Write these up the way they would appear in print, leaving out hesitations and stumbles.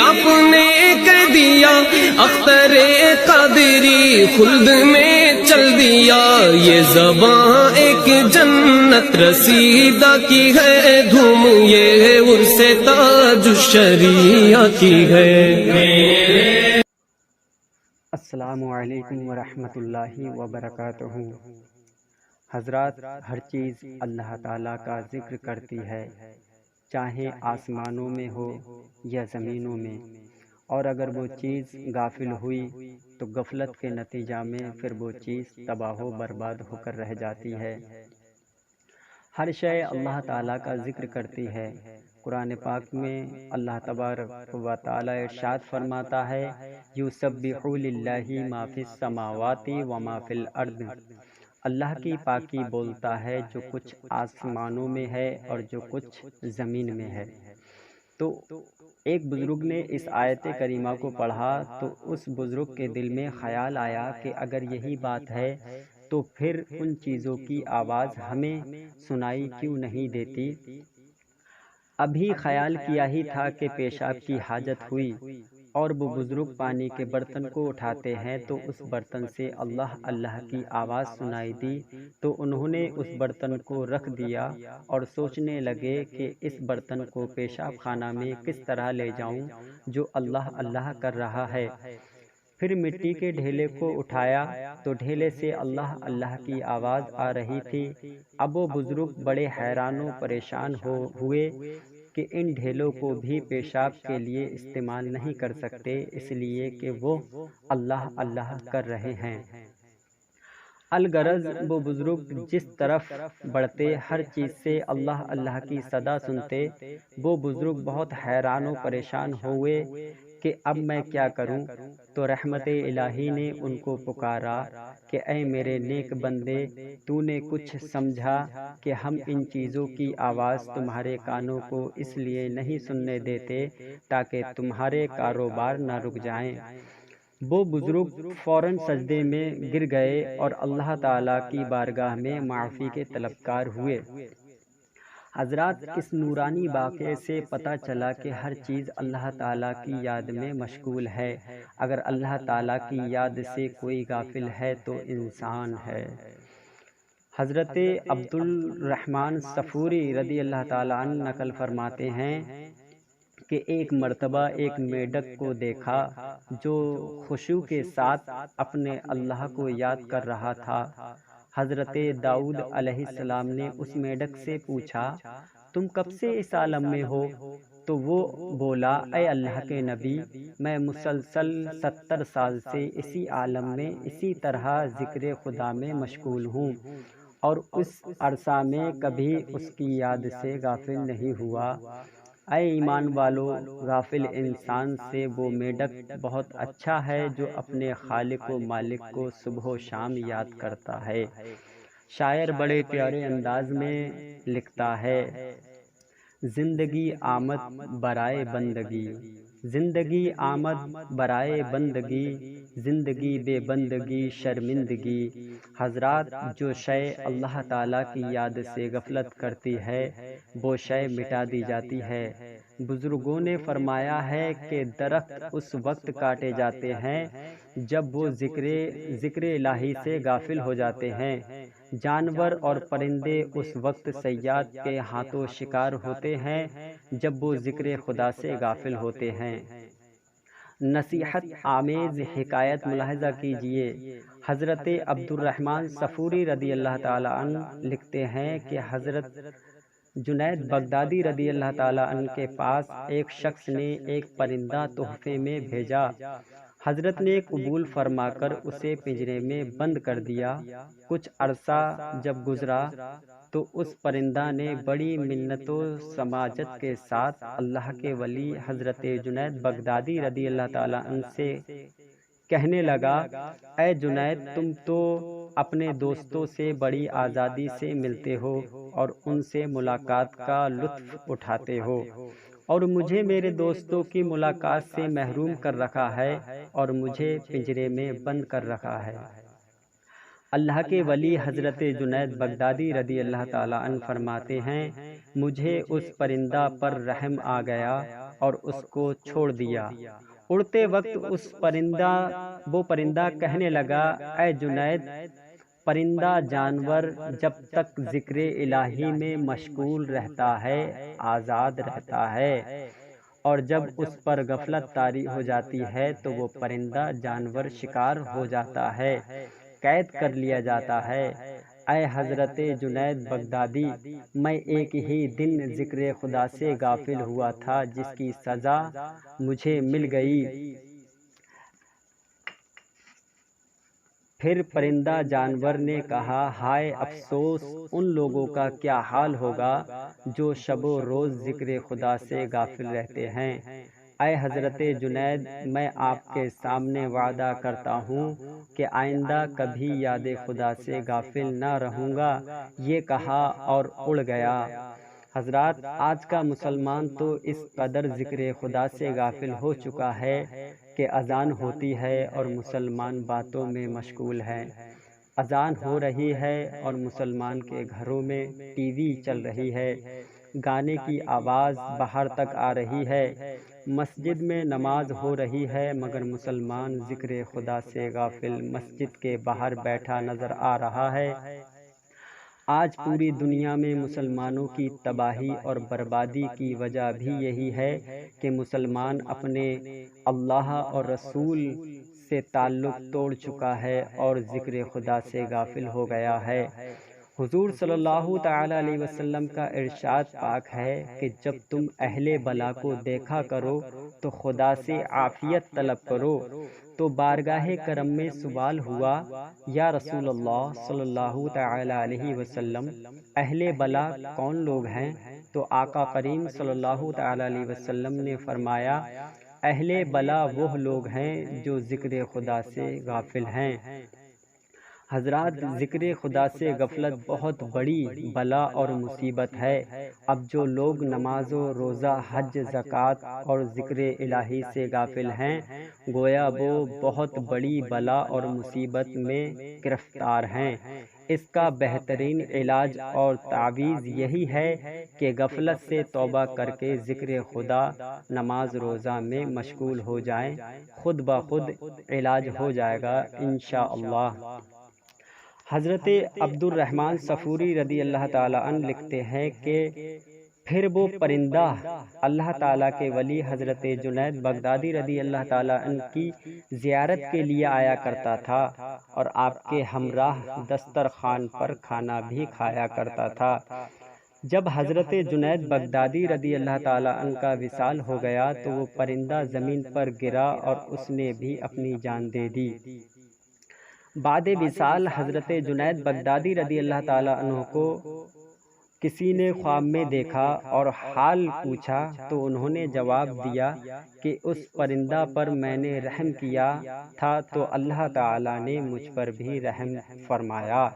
آپ نے کہہ دیا اختر قادری خلد میں چل دیا، یہ زباں ایک جنت رسیدہ کی ہے دھوم، یہ عرس تاج الشریعہ کی ہے۔ السلام علیکم ورحمۃ اللہ وبرکاتہ۔ حضرات، ہر چیز اللہ تعالیٰ کا ذکر کرتی ہے، چاہے آسمانوں میں ہو یا زمینوں میں، اور اگر وہ چیز غافل ہوئی تو غفلت کے نتیجہ میں پھر وہ چیز تباہ و برباد ہو کر رہ جاتی ہے۔ ہر شے اللہ تعالیٰ کا ذکر کرتی ہے۔ قرآن پاک میں اللہ تبارک و تعالیٰ ارشاد فرماتا ہے، یسبح للہ ما فی السماوات و ما فی الارض۔ اللہ کی پاکی بولتا ہے جو کچھ آسمانوں میں ہے اور جو کچھ زمین میں ہے۔ تو ایک بزرگ نے اس آیت کریمہ کو پڑھا تو اس بزرگ کے دل میں خیال آیا کہ اگر یہی بات ہے تو پھر ان چیزوں کی آواز ہمیں سنائی کیوں نہیں دیتی؟ ابھی خیال کیا ہی تھا کہ پیشاب کی حاجت ہوئی اور وہ بزرگ پانی کے برتن کو اٹھاتے ہیں تو اس برتن سے اللہ اللہ کی آواز سنائی دی، تو انہوں نے اس برتن کو رکھ دیا اور سوچنے لگے کہ اس برتن کو پیشاب خانہ میں کس طرح لے جاؤں جو اللہ اللہ کر رہا ہے۔ پھر مٹی کے ڈھیلے کو اٹھایا تو ڈھیلے سے اللہ اللہ کی آواز آ رہی تھی۔ اب وہ بزرگ بڑے حیران و پریشان ہوئے کہ ان ڈھیلوں کو بھی پیشاب کے لیے استعمال نہیں کر سکتے، اس لیے کہ وہ اللہ اللہ کر رہے ہیں۔ الغرض وہ بزرگ جس طرف بڑھتے ہر چیز سے اللہ اللہ کی صدا سنتے، وہ بزرگ بہت حیران و پریشان ہوئے کہ اب میں کیا کروں؟ تو رحمت الہی نے ان کو پکارا کہ اے میرے نیک بندے، تو نے کچھ سمجھا کہ ہم ان چیزوں کی آواز تمہارے کانوں کو اس لیے نہیں سننے دیتے تاکہ تمہارے کاروبار نہ رک جائیں۔ وہ بزرگ فوراً سجدے میں گر گئے اور اللہ تعالیٰ کی بارگاہ میں معافی کے طلبکار ہوئے۔ حضرات، اس نورانی واقعے سے پتہ چلا کہ ہر چیز اللہ تعالیٰ کی یاد میں مشغول ہے۔ اگر اللہ تعالیٰ کی یاد سے کوئی غافل ہے تو انسان ہے۔ حضرت عبد الرحمن صفوری رضی اللہ تعالیٰ عنہ نقل فرماتے ہیں کہ ایک مرتبہ ایک میڈک کو دیکھا جو خشوع کے ساتھ اپنے اللہ کو یاد کر رہا تھا۔ حضرت داؤد علیہ السلام نے اس میڈک سے پوچھا، تم کب سے اس عالم میں ہو؟ تو وہ بولا، اے اللہ کے نبی، میں مسلسل 70 سال سے اسی عالم میں اسی طرح ذکر خدا میں مشغول ہوں اور اس عرصہ میں کبھی اس کی یاد سے غافل نہیں ہوا۔ اے ایمان والو، غافل انسان سے وہ میڈک بہت اچھا ہے جو اپنے خالق و مالک کو صبح و شام یاد کرتا ہے۔ شاعر بڑے پیارے انداز میں لکھتا ہے، زندگی آمد برائے بندگی، زندگی آمد برائے بندگی، زندگی بے بندگی شرمندگی۔ حضرات، جو شے اللہ تعالیٰ کی یاد سے غفلت کرتی ہے وہ شے مٹا دی جاتی ہے۔ بزرگوں نے فرمایا ہے کہ درخت اس وقت کاٹے جاتے ہیں جب وہ ذکر الہی سے غافل ہو جاتے ہیں، جانور اور پرندے اس وقت صیاد کے ہاتھوں شکار ہوتے ہیں جب وہ ذکر خدا سے غافل ہوتے ہیں۔ نصیحت آمیز حکایت ملاحظہ کیجیے۔ حضرت عبد الرحمن صفوری رضی اللہ تعالیٰ عنہ لکھتے ہیں کہ حضرت جنید بغدادی رضی اللہ تعالیٰ عنہ کے پاس ایک شخص نے ایک پرندہ تحفے میں بھیجا۔ حضرت نے قبول فرما کر اسے پنجرے میں بند کر دیا۔ کچھ عرصہ جب گزرا تو اس پرندہ نے بڑی منت و سماجت کے ساتھ اللہ کے ولی حضرت جنید بغدادی رضی اللہ تعالیٰ عنہ سے کہنے لگا، اے جنید، تم تو اپنے دوستوں سے بڑی آزادی سے ملتے ہو اور ان سے ملاقات کا لطف اٹھاتے ہو، اور مجھے میرے دوستوں کی ملاقات سے محروم کر رکھا ہے اور مجھے پنجرے میں بند کر رکھا ہے۔ اللہ کے ولی حضرت جنید بغدادی رضی اللہ تعالیٰ عنہ فرماتے ہیں، مجھے اس پرندہ پر رحم آ گیا اور اس کو چھوڑ دیا۔ اڑتے وقت وہ پرندہ کہنے لگا، اے جنید، پرندہ جانور جب تک ذکر الہی میں مشغول رہتا ہے آزاد رہتا ہے، اور جب اس پر غفلت طاری ہو جاتی ہے تو وہ پرندہ جانور شکار ہو جاتا ہے، قید کر لیا جاتا ہے۔ اے حضرت جنید بغدادی، میں ایک ہی دن ذکر خدا سے غافل ہوا تھا جس کی سزا مجھے مل گئی۔ پھر پرندہ جانور نے کہا، ہائے افسوس ان لوگوں کا کیا حال ہوگا جو شب و روز ذکر خدا سے غافل رہتے ہیں۔ اے حضرت جنید، میں آپ کے سامنے وعدہ کرتا ہوں کہ آئندہ کبھی یاد خدا سے غافل نہ رہوں گا، یہ کہا اور اڑ گیا۔ حضرات، آج کا مسلمان تو اس قدر ذکر خدا سے غافل ہو چکا ہے کہ اذان ہوتی ہے اور مسلمان باتوں میں مشغول ہے۔ اذان ہو رہی ہے اور مسلمان کے گھروں میں ٹی وی چل رہی ہے، گانے کی آواز باہر تک آ رہی ہے، مسجد میں نماز ہو رہی ہے، مگر مسلمان ذکر خدا سے غافل مسجد کے باہر بیٹھا نظر آ رہا ہے۔ آج پوری دنیا میں مسلمانوں کی تباہی اور بربادی کی وجہ بھی یہی ہے کہ مسلمان اپنے اللہ اور رسول سے تعلق توڑ چکا ہے اور ذکر خدا سے غافل ہو گیا ہے۔ حضور صلی اللہ تعالی علیہ وسلم کا ارشاد پاک ہے کہ جب تم اہل بلا کو دیکھا کرو تو خدا سے عافیت طلب کرو۔ تو بارگاہ کرم میں سوال ہوا، یا رسول اللہ صلی اللہ تعالی علیہ وسلم، اہل بلا کون لوگ ہیں؟ تو آقا کریم صلی اللہ تعالی علیہ وسلم نے فرمایا، اہل بلا وہ لوگ ہیں جو ذکر خدا سے غافل ہیں۔ حضرات، ذکر خدا سے غفلت بہت بڑی بلا اور مصیبت ہے۔ اب جو لوگ نماز و روزہ، حج، زکوٰۃ اور ذکر الہی سے غافل ہیں، گویا وہ بہت بڑی بلا اور مصیبت میں گرفتار ہیں۔ اس کا بہترین علاج اور تعویذ یہی ہے کہ غفلت سے توبہ کر کے ذکر خدا، نماز روزہ میں مشغول ہو جائیں، خود بخود علاج ہو جائے گا انشاءاللہ۔ حضرت عبد الرحمن صفوری رضی اللہ تعالیٰ عنہ لکھتے ہیں کہ پھر وہ پرندہ اللہ تعالیٰ کے ولی حضرت جنید بغدادی رضی اللہ تعالیٰ عنہ کی زیارت کے لیے آیا کرتا تھا اور آپ کے ہمراہ دسترخوان پر کھانا بھی کھایا کرتا تھا۔ جب حضرت جنید بغدادی رضی اللہ تعالیٰ عنہ کا وصال ہو گیا تو وہ پرندہ زمین پر گرا اور اس نے بھی اپنی جان دے دی۔ بعد وصال حضرت جنید بغدادی رضی اللہ تعالیٰ عنہ کو کسی نے خواب میں دیکھا اور حال پوچھا تو انہوں نے جواب دیا کہ اس پرندہ پر میں نے رحم کیا تھا تو اللہ تعالیٰ نے مجھ پر بھی رحم فرمایا۔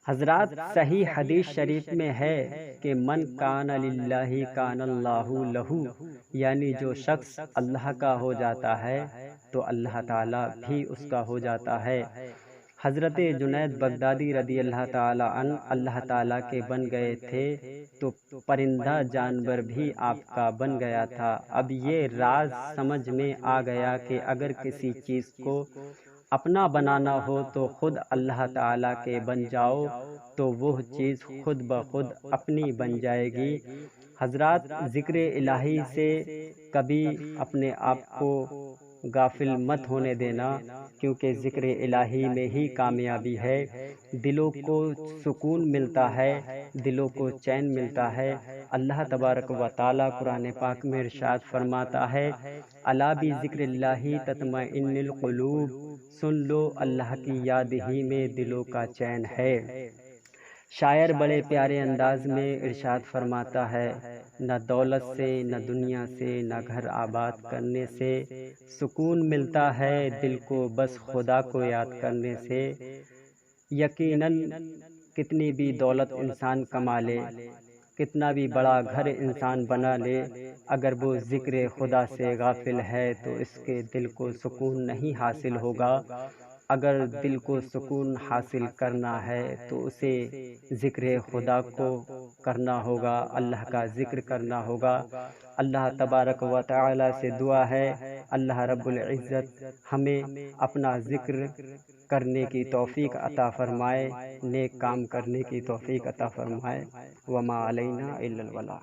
حضرات، صحیح حدیث شریف میں ہے کہ من کان للہ کان اللہ لہ، یعنی جو شخص اللہ کا ہو جاتا ہے تو اللہ تعالیٰ بھی اس کا ہو جاتا ہے۔ حضرت جنید بغدادی رضی اللہ تعالیٰ عنہ اللہ تعالیٰ کے بن گئے تھے تو پرندہ جانور بھی آپ کا بن گیا تھا۔ اب یہ راز سمجھ میں آ گیا کہ اگر کسی چیز کو اپنا بنانا ہو تو خود اللہ تعالیٰ کے بن جاؤ تو وہ چیز خود بخود اپنی بن جائے گی۔ حضرات، ذکر الہی سے کبھی اپنے آپ کو غافل مت ہونے دینا، کیونکہ ذکر الہی میں ہی کامیابی ہے۔ دلوں کو سکون ملتا ہے، دلوں کو چین ملتا ہے۔ اللہ تبارک و تعالیٰ قرآن پاک میں ارشاد فرماتا ہے، الا بذکر اللہ تطمئن القلوب، سن لو اللہ کی یاد ہی میں دلوں کا چین ہے۔ شاعر بڑے پیارے انداز میں ارشاد فرماتا ہے، نہ دولت سے، نہ دنیا سے، نہ گھر آباد کرنے سے سکون ملتا ہے دل کو، بس خدا کو یاد کرنے سے۔ یقیناً کتنی بھی دولت انسان کما لے، کتنا بھی بڑا گھر انسان بنا لے، اگر وہ ذکر خدا سے غافل ہے تو اس کے دل کو سکون نہیں حاصل ہوگا۔ اگر دل کو سکون حاصل کرنا ہے تو اسے ذکر خدا کو کرنا ہوگا، اللہ کا ذکر کرنا ہوگا۔ اللہ تبارک و تعالی سے دعا ہے اللہ رب العزت ہمیں اپنا ذکر کرنے کی توفیق عطا فرمائے، نیک کام کرنے کی توفیق عطا فرمائے۔ وما علینا الا البلاغ۔